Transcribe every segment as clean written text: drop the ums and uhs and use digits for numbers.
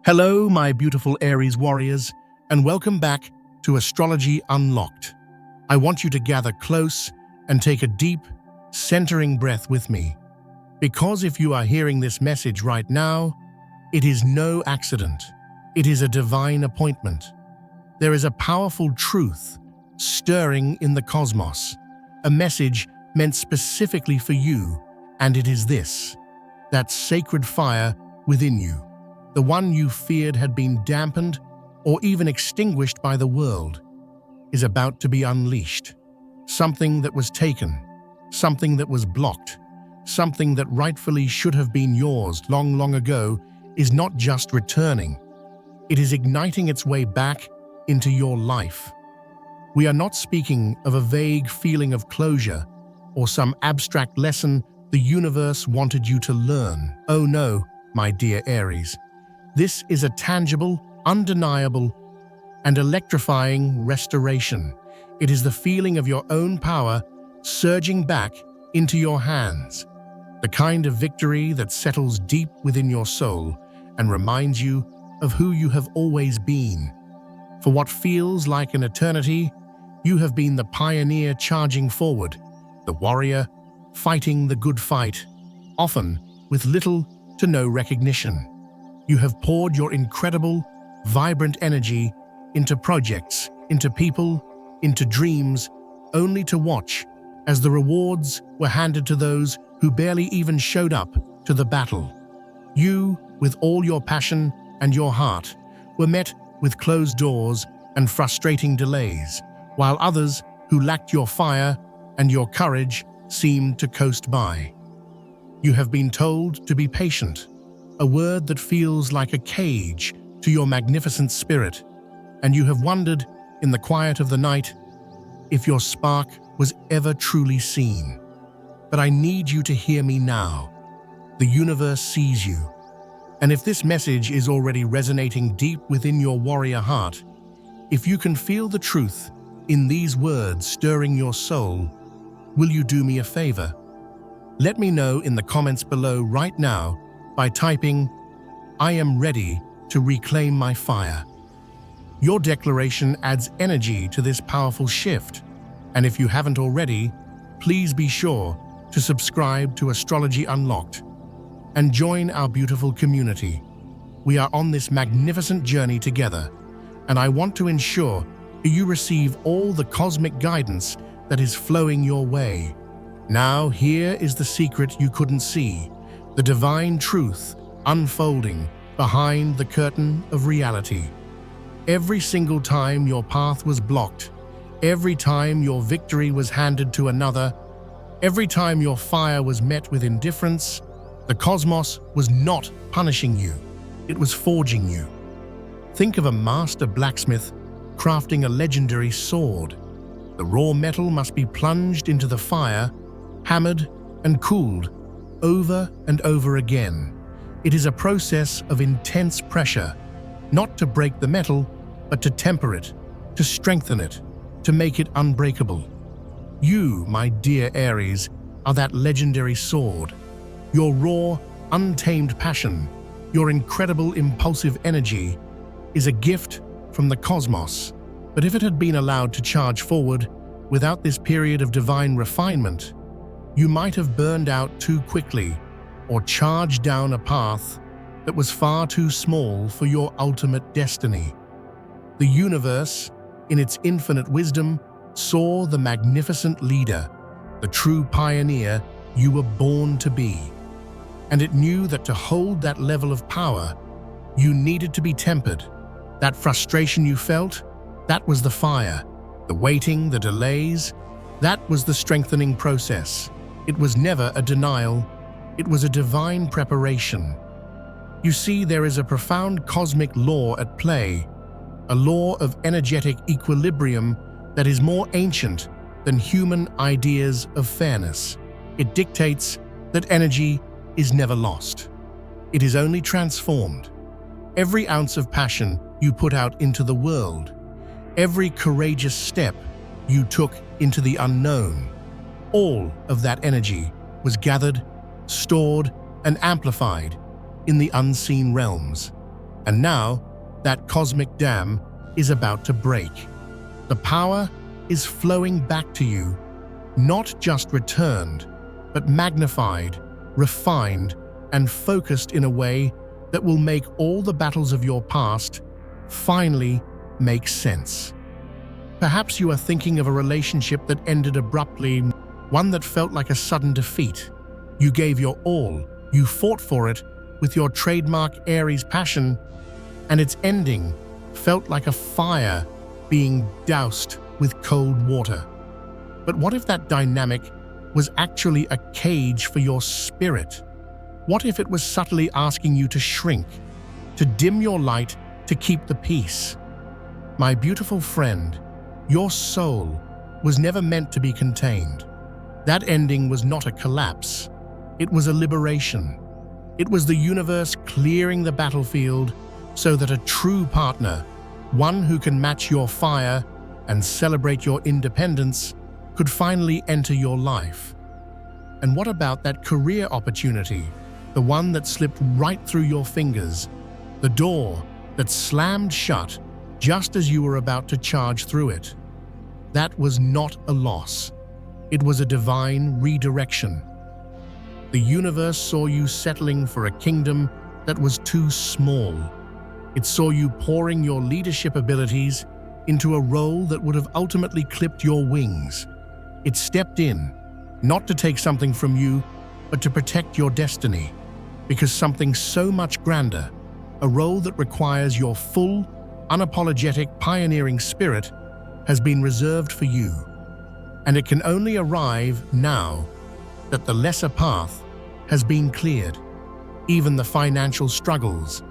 Hello, my beautiful Aries warriors, and welcome back to Astrology Unlocked. I want you to gather close and take a deep, centering breath with me. Because if you are hearing this message right now, it is no accident. It is a divine appointment. There is a powerful truth stirring in the cosmos, a message meant specifically for you, and it is this: that sacred fire within you. The one you feared had been dampened or even extinguished by the world is about to be unleashed. Something that was taken, something that was blocked, something that rightfully should have been yours long, long ago is not just returning. It is igniting its way back into your life. We are not speaking of a vague feeling of closure or some abstract lesson the universe wanted you to learn. Oh no, my dear Aries. This is a tangible, undeniable, and electrifying restoration. It is the feeling of your own power surging back into your hands, the kind of victory that settles deep within your soul and reminds you of who you have always been. For what feels like an eternity, you have been the pioneer charging forward, the warrior fighting the good fight, often with little to no recognition. You have poured your incredible, vibrant energy into projects, into people, into dreams, only to watch as the rewards were handed to those who barely even showed up to the battle. You, with all your passion and your heart, were met with closed doors and frustrating delays, while others who lacked your fire and your courage seemed to coast by. You have been told to be patient, a word that feels like a cage to your magnificent spirit, and you have wondered in the quiet of the night if your spark was ever truly seen. But I need you to hear me now. The universe sees you, and if this message is already resonating deep within your warrior heart, if you can feel the truth in these words stirring your soul, will you do me a favor? Let me know in the comments below right now by typing, "I am ready to reclaim my fire." Your declaration adds energy to this powerful shift, and if you haven't already, please be sure to subscribe to Astrology Unlocked and join our beautiful community. We are on this magnificent journey together, and I want to ensure you receive all the cosmic guidance that is flowing your way. Now, here is the secret you couldn't see, the divine truth unfolding behind the curtain of reality. Every single time your path was blocked, every time your victory was handed to another, every time your fire was met with indifference, the cosmos was not punishing you, it was forging you. Think of a master blacksmith crafting a legendary sword. The raw metal must be plunged into the fire, hammered and cooled over and over again. It is a process of intense pressure, not to break the metal, but to temper it, to strengthen it, to make it unbreakable. You, my dear Aries, are that legendary sword. Your raw, untamed passion, your incredible impulsive energy is a gift from the cosmos. But if it had been allowed to charge forward without this period of divine refinement, you might have burned out too quickly or charged down a path that was far too small for your ultimate destiny. The universe, in its infinite wisdom, saw the magnificent leader, the true pioneer you were born to be. And it knew that to hold that level of power, you needed to be tempered. That frustration you felt, that was the fire. The waiting, the delays, that was the strengthening process. It was never a denial, it was a divine preparation. You see, there is a profound cosmic law at play, a law of energetic equilibrium that is more ancient than human ideas of fairness. It dictates that energy is never lost. It is only transformed. Every ounce of passion you put out into the world, every courageous step you took into the unknown, all of that energy was gathered, stored, and amplified in the unseen realms. And now, that cosmic dam is about to break. The power is flowing back to you, not just returned, but magnified, refined, and focused in a way that will make all the battles of your past finally make sense. Perhaps you are thinking of a relationship that ended abruptly, one that felt like a sudden defeat. You gave your all, you fought for it with your trademark Aries passion, and its ending felt like a fire being doused with cold water. But what if that dynamic was actually a cage for your spirit? What if it was subtly asking you to shrink, to dim your light, to keep the peace? My beautiful friend, your soul was never meant to be contained. That ending was not a collapse. It was a liberation. It was the universe clearing the battlefield so that a true partner, one who can match your fire and celebrate your independence, could finally enter your life. And what about that career opportunity, the one that slipped right through your fingers, the door that slammed shut just as you were about to charge through it? That was not a loss. It was a divine redirection. The universe saw you settling for a kingdom that was too small. It saw you pouring your leadership abilities into a role that would have ultimately clipped your wings. It stepped in, not to take something from you, but to protect your destiny, because something so much grander, a role that requires your full, unapologetic, pioneering spirit, has been reserved for you. And it can only arrive now that the lesser path has been cleared. Even the financial struggles,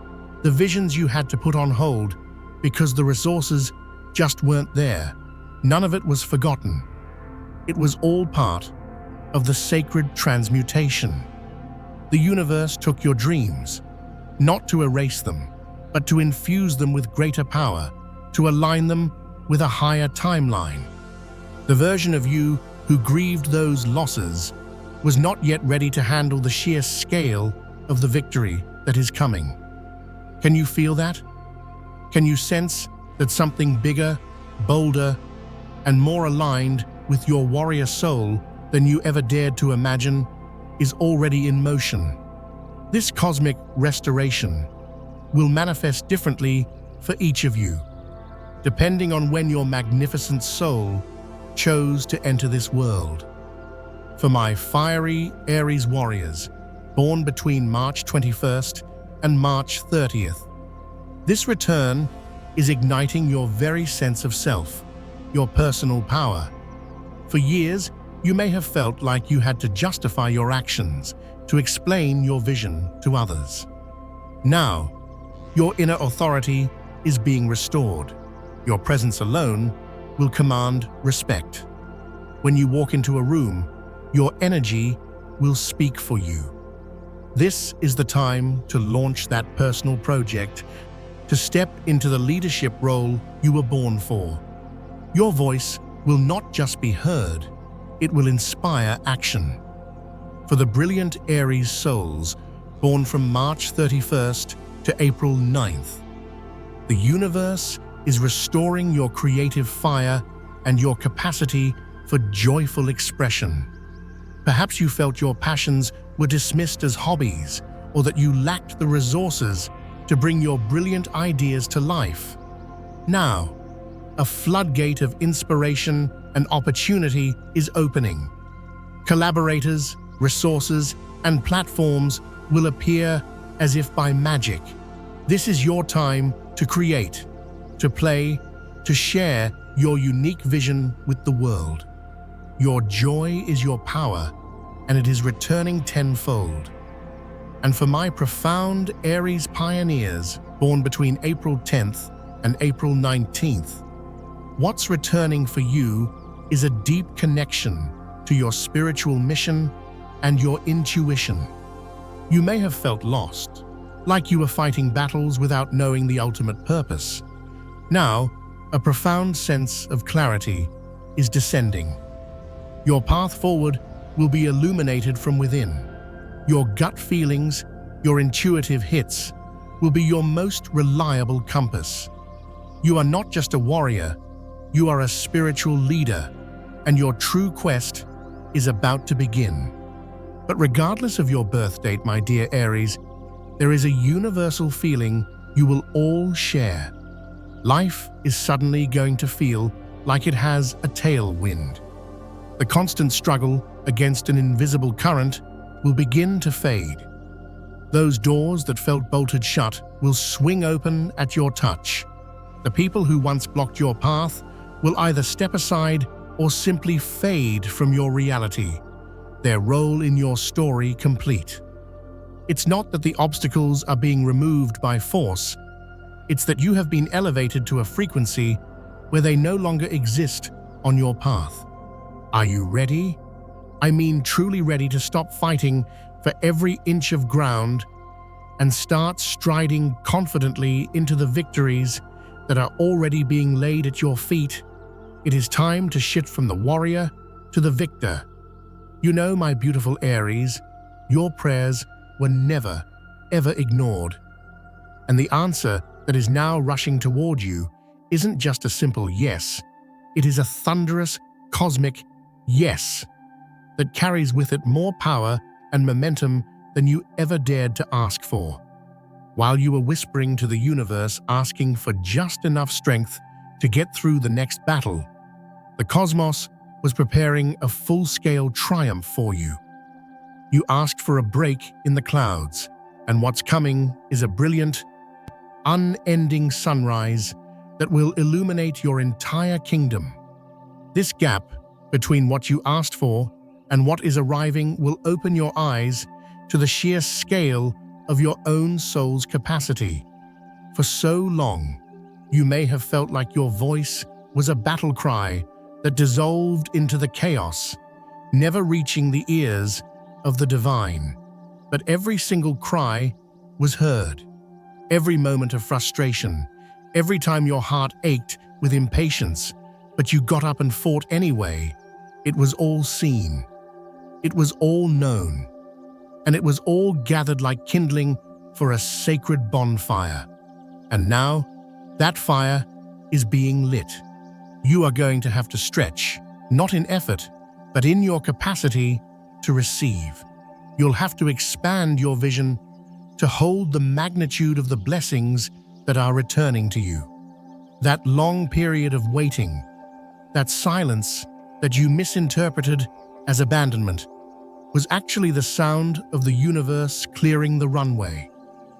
the visions you had to put on hold because the resources just weren't there, none of it was forgotten. It was all part of the sacred transmutation. The universe took your dreams, not to erase them, but to infuse them with greater power, to align them with a higher timeline. The version of you who grieved those losses was not yet ready to handle the sheer scale of the victory that is coming. Can you feel that? Can you sense that something bigger, bolder, and more aligned with your warrior soul than you ever dared to imagine is already in motion? This cosmic restoration will manifest differently for each of you, depending on when your magnificent soul chose to enter this world. For my fiery Aries warriors, born between March 21st and March 30th, this return is igniting your very sense of self, your personal power. For years, you may have felt like you had to justify your actions to explain your vision to others. Now, your inner authority is being restored. Your presence alone will command respect. When you walk into a room, your energy will speak for you. This is the time to launch that personal project, to step into the leadership role you were born for. Your voice will not just be heard, it will inspire action. For the brilliant Aries souls born from March 31st to April 9th, the universe is restoring your creative fire and your capacity for joyful expression. Perhaps you felt your passions were dismissed as hobbies, or that you lacked the resources to bring your brilliant ideas to life. Now, a floodgate of inspiration and opportunity is opening. Collaborators, resources, and platforms will appear as if by magic. This is your time to create, to play, to share your unique vision with the world. Your joy is your power, and it is returning tenfold. And for my profound Aries pioneers born between April 10th and April 19th, what's returning for you is a deep connection to your spiritual mission and your intuition. You may have felt lost, like you were fighting battles without knowing the ultimate purpose. Now, a profound sense of clarity is descending. Your path forward will be illuminated from within. Your gut feelings, your intuitive hits, will be your most reliable compass. You are not just a warrior, you are a spiritual leader, and your true quest is about to begin. But regardless of your birth date, my dear Aries, there is a universal feeling you will all share. Life is suddenly going to feel like it has a tailwind. The constant struggle against an invisible current will begin to fade. Those doors that felt bolted shut will swing open at your touch. The people who once blocked your path will either step aside or simply fade from your reality, their role in your story complete. It's not that the obstacles are being removed by force, it's that you have been elevated to a frequency where they no longer exist on your path. Are you ready? I mean truly ready to stop fighting for every inch of ground and start striding confidently into the victories that are already being laid at your feet. It is time to shift from the warrior to the victor. You know, my beautiful Aries, your prayers were never, ever ignored. And the answer that is now rushing toward you isn't just a simple yes. It is a thunderous, cosmic yes that carries with it more power and momentum than you ever dared to ask for. While you were whispering to the universe, asking for just enough strength to get through the next battle, the cosmos was preparing a full-scale triumph for you. You asked for a break in the clouds, and what's coming is a brilliant, unending sunrise that will illuminate your entire kingdom. This gap between what you asked for and what is arriving will open your eyes to the sheer scale of your own soul's capacity. For so long, you may have felt like your voice was a battle cry that dissolved into the chaos, never reaching the ears of the divine. But every single cry was heard. Every moment of frustration, every time your heart ached with impatience, but you got up and fought anyway, it was all seen. It was all known. And it was all gathered like kindling for a sacred bonfire. And now, that fire is being lit. You are going to have to stretch, not in effort, but in your capacity to receive. You'll have to expand your vision to hold the magnitude of the blessings that are returning to you. That long period of waiting, that silence that you misinterpreted as abandonment, was actually the sound of the universe clearing the runway.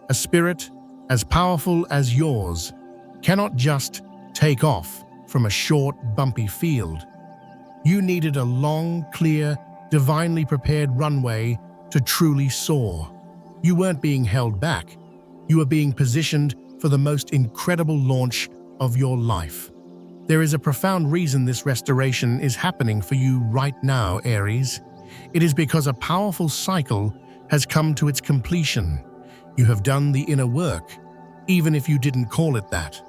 A spirit as powerful as yours cannot just take off from a short, bumpy field. You needed a long, clear, divinely prepared runway to truly soar. You weren't being held back. You were being positioned for the most incredible launch of your life. There is a profound reason this restoration is happening for you right now, Aries. It is because a powerful cycle has come to its completion. You have done the inner work, even if you didn't call it that.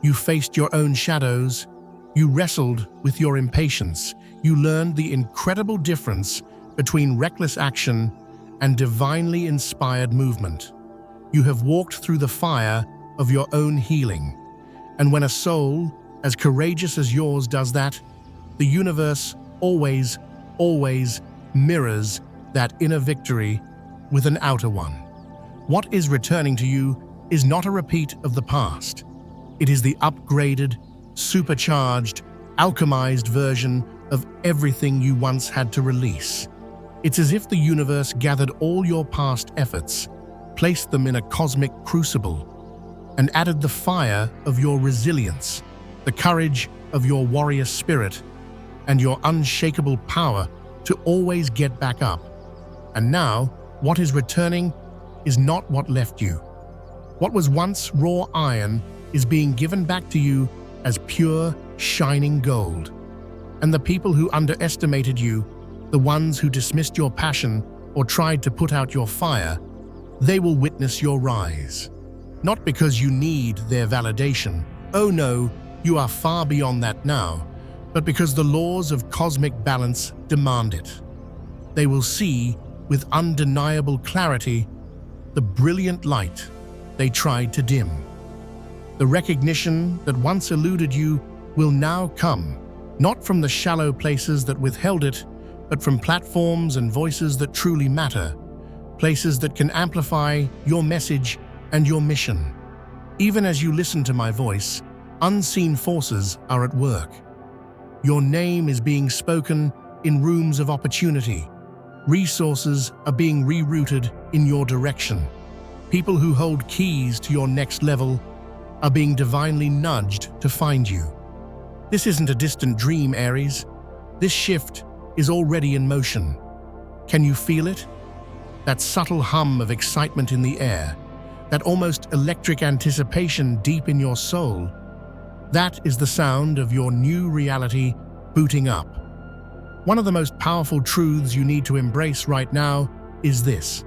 You faced your own shadows. You wrestled with your impatience. You learned the incredible difference between reckless action and divinely inspired movement. You have walked through the fire of your own healing. And when a soul as courageous as yours does that, the universe always mirrors that inner victory with an outer one. What is returning to you is not a repeat of the past. It is the upgraded, supercharged, alchemized version of everything you once had to release. It's as if the universe gathered all your past efforts, placed them in a cosmic crucible, and added the fire of your resilience, the courage of your warrior spirit, and your unshakable power to always get back up. And now, what is returning is not what left you. What was once raw iron is being given back to you as pure, shining gold. And the people who underestimated you, the ones who dismissed your passion or tried to put out your fire, they will witness your rise. Not because you need their validation. Oh no, you are far beyond that now, but because the laws of cosmic balance demand it. They will see, with undeniable clarity, the brilliant light they tried to dim. The recognition that once eluded you will now come, not from the shallow places that withheld it, but from platforms and voices that truly matter, places that can amplify your message and your mission. Even as you listen to my voice, unseen forces are at work. Your name is being spoken in rooms of opportunity. Resources are being rerouted in your direction. People who hold keys to your next level are being divinely nudged to find you. This isn't a distant dream, Aries. This shift is already in motion. Can you feel it? That subtle hum of excitement in the air, that almost electric anticipation deep in your soul, that is the sound of your new reality booting up. One of the most powerful truths you need to embrace right now is this: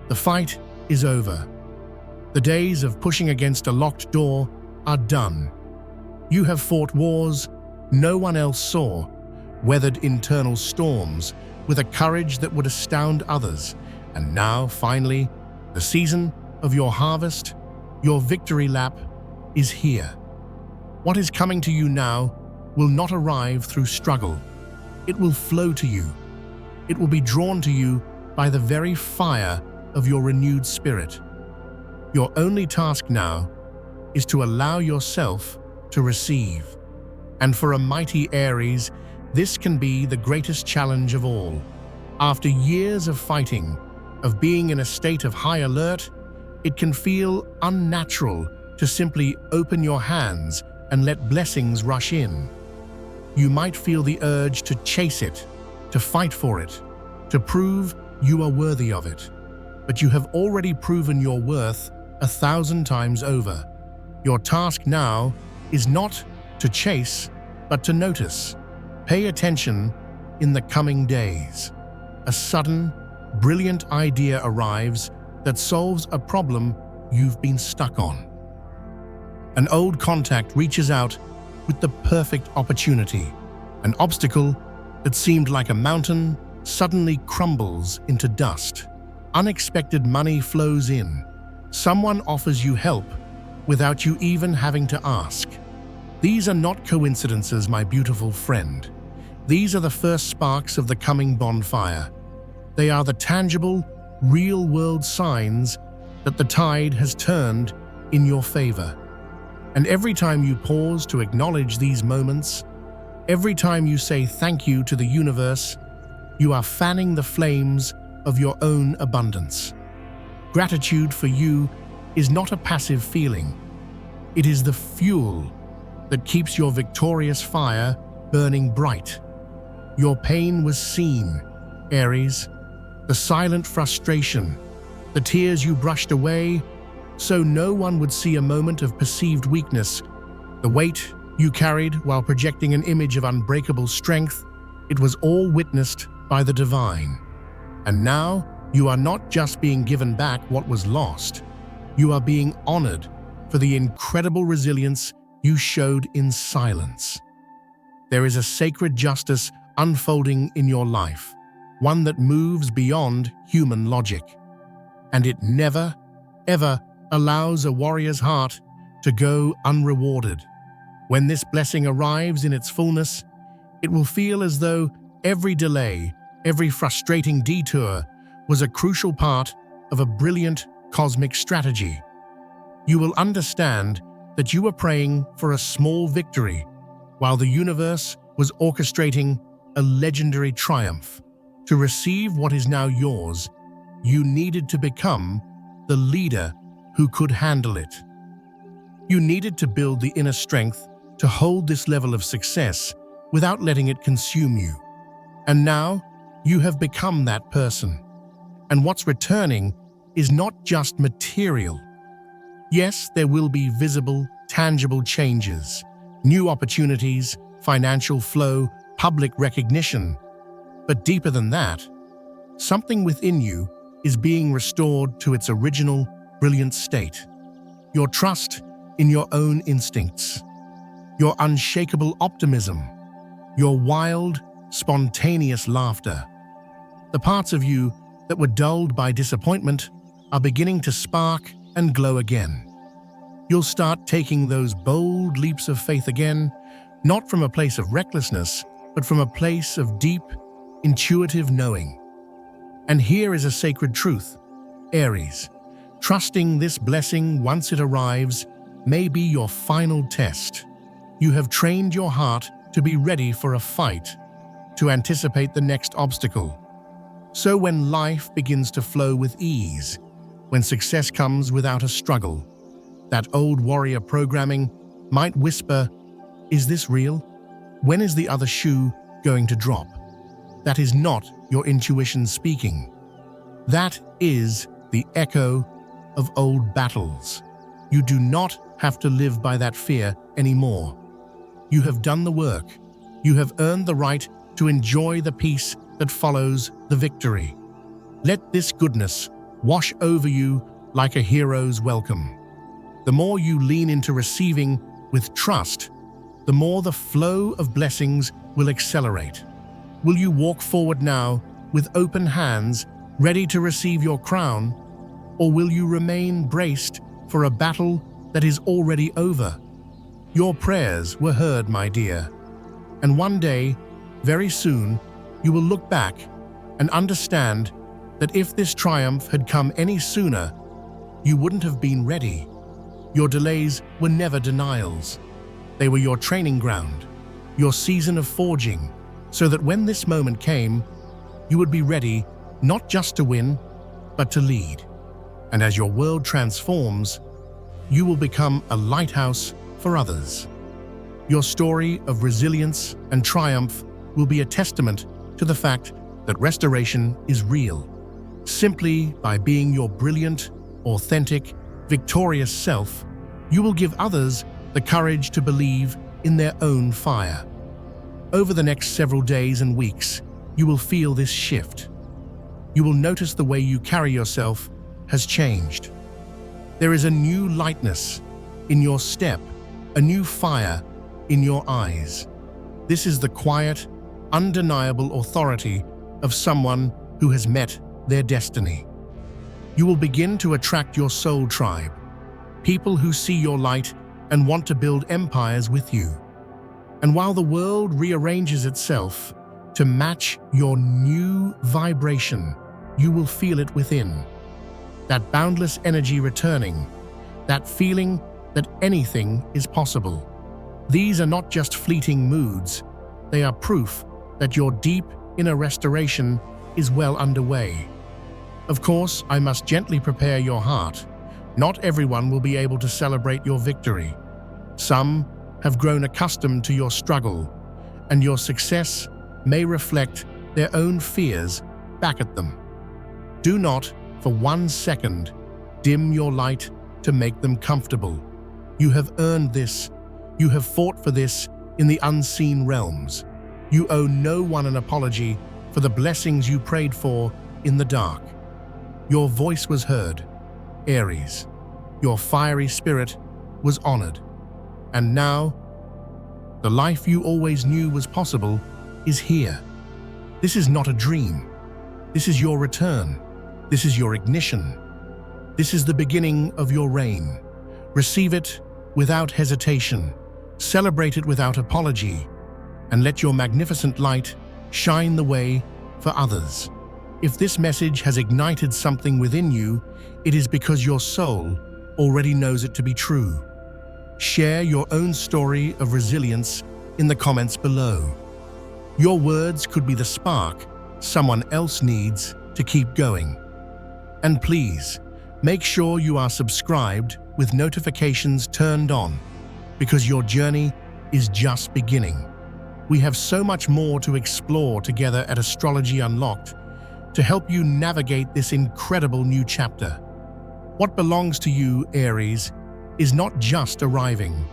the fight is over. The days of pushing against a locked door are done. You have fought wars no one else saw, weathered internal storms with a courage that would astound others, and now, finally, the season of your harvest, your victory lap, is here. What is coming to you now will not arrive through struggle. It will flow to you. It will be drawn to you by the very fire of your renewed spirit. Your only task now is to allow yourself to receive. And for a mighty Aries, this can be the greatest challenge of all. After years of fighting, of being in a state of high alert, it can feel unnatural to simply open your hands and let blessings rush in. You might feel the urge to chase it, to fight for it, to prove you are worthy of it. But you have already proven your worth 1,000 times over. Your task now is not to chase, but to notice. Pay attention in the coming days. A sudden, brilliant idea arrives that solves a problem you've been stuck on. An old contact reaches out with the perfect opportunity. An obstacle that seemed like a mountain suddenly crumbles into dust. Unexpected money flows in. Someone offers you help without you even having to ask. These are not coincidences, my beautiful friend. These are the first sparks of the coming bonfire. They are the tangible, real-world signs that the tide has turned in your favor. And every time you pause to acknowledge these moments, every time you say thank you to the universe, you are fanning the flames of your own abundance. Gratitude for you is not a passive feeling. It is the fuel that keeps your victorious fire burning bright. Your pain was seen, Aries. The silent frustration, the tears you brushed away, so no one would see a moment of perceived weakness. The weight you carried while projecting an image of unbreakable strength, it was all witnessed by the divine. And now, you are not just being given back what was lost, you are being honored for the incredible resilience you showed in silence. There is a sacred justice unfolding in your life, one that moves beyond human logic. And it never, ever allows a warrior's heart to go unrewarded. When this blessing arrives in its fullness, it will feel as though every delay, every frustrating detour was a crucial part of a brilliant cosmic strategy. You will understand that you were praying for a small victory while the universe was orchestrating a legendary triumph. To receive what is now yours, you needed to become the leader who could handle it. You needed to build the inner strength to hold this level of success without letting it consume you. And now, you have become that person. And what's returning is not just material. Yes, there will be visible, tangible changes, new opportunities, financial flow, public recognition. But deeper than that, something within you is being restored to its original, brilliant state. Your trust in your own instincts, your unshakable optimism, your wild, spontaneous laughter. The parts of you that were dulled by disappointment are beginning to spark and glow again. You'll start taking those bold leaps of faith again, not from a place of recklessness, but from a place of deep, intuitive knowing. And here is a sacred truth, Aries. Trusting this blessing once it arrives may be your final test. You have trained your heart to be ready for a fight, to anticipate the next obstacle. So when life begins to flow with ease, when success comes without a struggle, that old warrior programming might whisper, "Is this real? When is the other shoe going to drop?" That is not your intuition speaking. That is the echo of old battles. You do not have to live by that fear anymore. You have done the work. You have earned the right to enjoy the peace that follows the victory. Let this goodness wash over you like a hero's welcome. The more you lean into receiving with trust, the more the flow of blessings will accelerate. Will you walk forward now with open hands, ready to receive your crown, or will you remain braced for a battle that is already over? Your prayers were heard, my dear, and one day, very soon, you will look back and understand that if this triumph had come any sooner, you wouldn't have been ready. Your delays were never denials. They were your training ground, your season of forging, so that when this moment came, you would be ready not just to win, but to lead. And as your world transforms, you will become a lighthouse for others. Your story of resilience and triumph will be a testament to the fact that restoration is real. Simply by being your brilliant, authentic, victorious self, you will give others the courage to believe in their own fire. Over the next several days and weeks, you will feel this shift. You will notice the way you carry yourself has changed. There is a new lightness in your step, a new fire in your eyes. This is the quiet, undeniable authority of someone who has met their destiny. You will begin to attract your soul tribe, people who see your light and want to build empires with you. And while the world rearranges itself to match your new vibration, you will feel it within. That boundless energy returning, that feeling that anything is possible. These are not just fleeting moods, they are proof that your deep inner restoration is well underway. Of course, I must gently prepare your heart. Not everyone will be able to celebrate your victory. Some have grown accustomed to your struggle, and your success may reflect their own fears back at them. Do not, for 1 second, dim your light to make them comfortable. You have earned this. You have fought for this in the unseen realms. You owe no one an apology for the blessings you prayed for in the dark. Your voice was heard, Aries. Your fiery spirit was honored. And now, the life you always knew was possible is here. This is not a dream. This is your return. This is your ignition. This is the beginning of your reign. Receive it without hesitation. Celebrate it without apology. And let your magnificent light shine the way for others. If this message has ignited something within you, it is because your soul already knows it to be true. Share your own story of resilience in the comments below. Your words could be the spark someone else needs to keep going. And please, make sure you are subscribed with notifications turned on, because your journey is just beginning. We have so much more to explore together at Astrology Unlocked to help you navigate this incredible new chapter. What belongs to you, Aries, is not just arriving.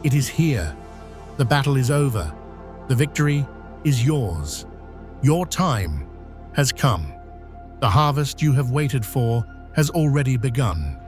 It is here. The battle is over. The victory is yours. Your time has come. The harvest you have waited for has already begun.